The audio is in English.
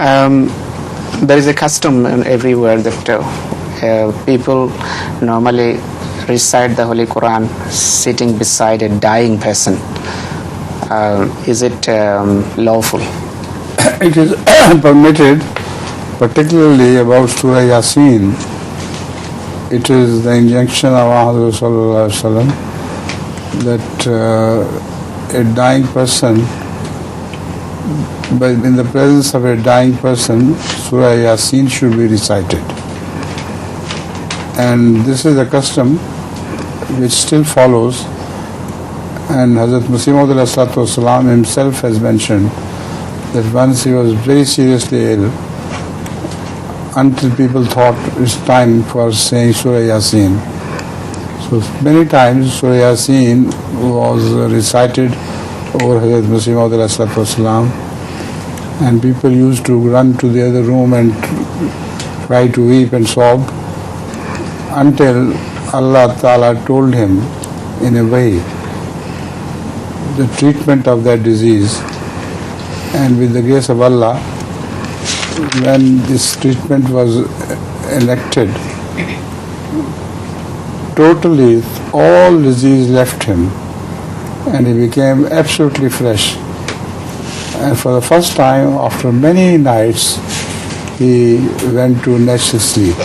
There is a custom everywhere that people normally recite the Holy Quran sitting beside a dying person. Is it lawful? It is permitted, particularly about Surah Yaaseen. It is the injunction of Muhammad sallallahu alaihi wasallam that a dying person, but in the presence of a dying person, Surah Yaaseen should be recited. And this is a custom which still follows. And Hazrat Muslim himself has mentioned that once he was very seriously ill, until people thought it's time for saying Surah Yaaseen. So many times Surah Yaaseen was recited over Hazrat Muslim, and people used to run to the other room and try to weep and sob until Allah Ta'ala told him in a way the treatment of that disease. And with the grace of Allah, when this treatment was enacted, totally all disease left him and he became absolutely fresh. And for the first time after many nights, he went to natural sleep.